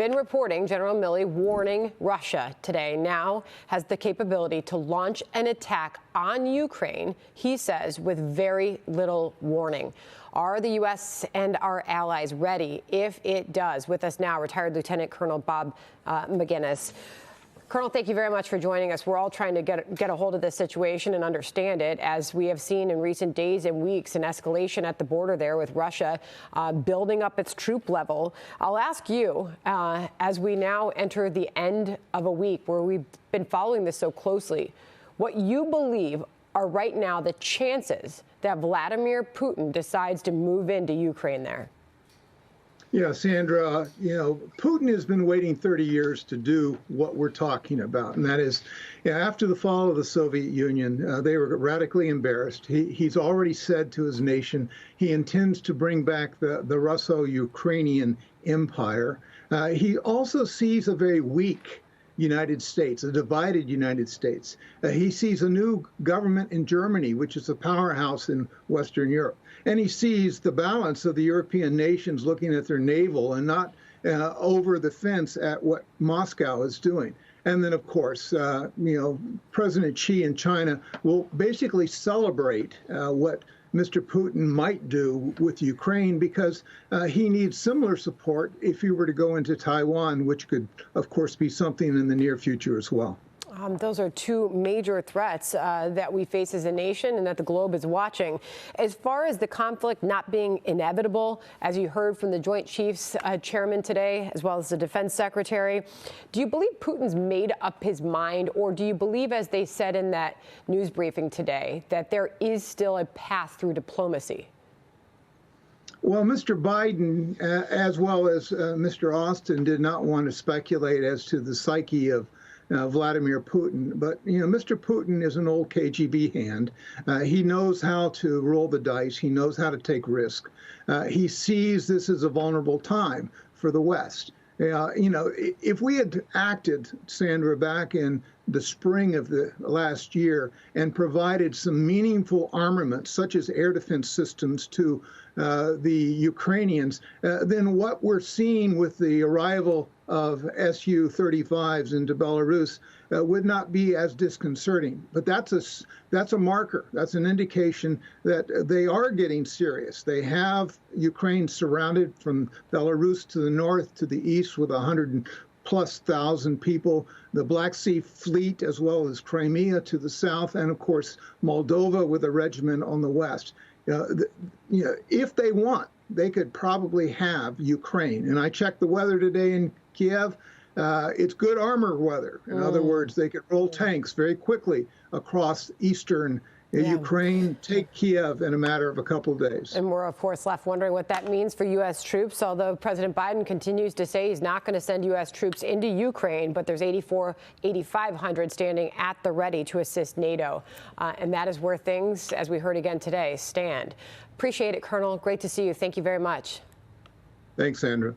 been reporting, General Milley warning Russia today now has the capability to launch an attack on Ukraine, he says, with very little warning. Are the U.S. and our allies ready if it does? With us now, retired Lieutenant Colonel Bob Maginnis. Colonel, thank you very much for joining us. We're all trying to get a hold of this situation and understand it, as we have seen in recent days and weeks an escalation at the border there with Russia building up its troop level. I'll ask you, as we now enter the end of a week where we've been following this so closely, what you believe are right now the chances that Vladimir Putin decides to move into Ukraine there. Yeah, Sandra, Putin has been waiting 30 years to do what we're talking about. And that is, after the fall of the Soviet Union, they were radically embarrassed. He's already said to his nation he intends to bring back the Russo-Ukrainian empire. He also sees a very weak United States, a divided United States. He sees a new government in Germany, which is a powerhouse in Western Europe. And he sees the balance of the European nations looking at their navel and not over the fence at what Moscow is doing. And then, of course, President Xi in China will basically celebrate what Mr. Putin might do with Ukraine, because he needs similar support if he were to go into Taiwan, which could, of course, be something in the near future as well. Those are two major threats that we face as a nation and that the globe is watching. As far as the conflict not being inevitable, as you heard from the Joint Chiefs chairman today, as well as the defense secretary, do you believe Putin's made up his mind, or do you believe, as they said in that news briefing today, that there is still a path through diplomacy? Well, Mr. Biden, as well as Mr. Austin, did not want to speculate as to the psyche of Vladimir Putin. But, Mr. Putin is an old KGB hand. He knows how to roll the dice. He knows how to take risk. He sees this as a vulnerable time for the West. If we had acted, Sandra, back in the spring of the last year and provided some meaningful armaments, such as air defense systems, to the Ukrainians, then what we're seeing with the arrival of Su-35s into Belarus would not be as disconcerting. But that's a marker. That's an indication that they are getting serious. They have Ukraine surrounded from Belarus to the north to the east with 100,000+ people, the Black Sea Fleet, as well as Crimea to the south, and of course Moldova with a regiment on the west. If they want, they could probably have Ukraine. And I checked the weather today in Kiev. It's good armor weather. In other words, they could roll tanks very quickly across eastern Ukraine, take Kiev in a matter of a couple of days. And we're, of course, left wondering what that means for U.S. troops, although President Biden continues to say he's not going to send U.S. troops into Ukraine, but there's 8,500 standing at the ready to assist NATO. And that is where things, as we heard again today, stand. Appreciate it, Colonel. Great to see you. Thank you very much. Thanks, Sandra.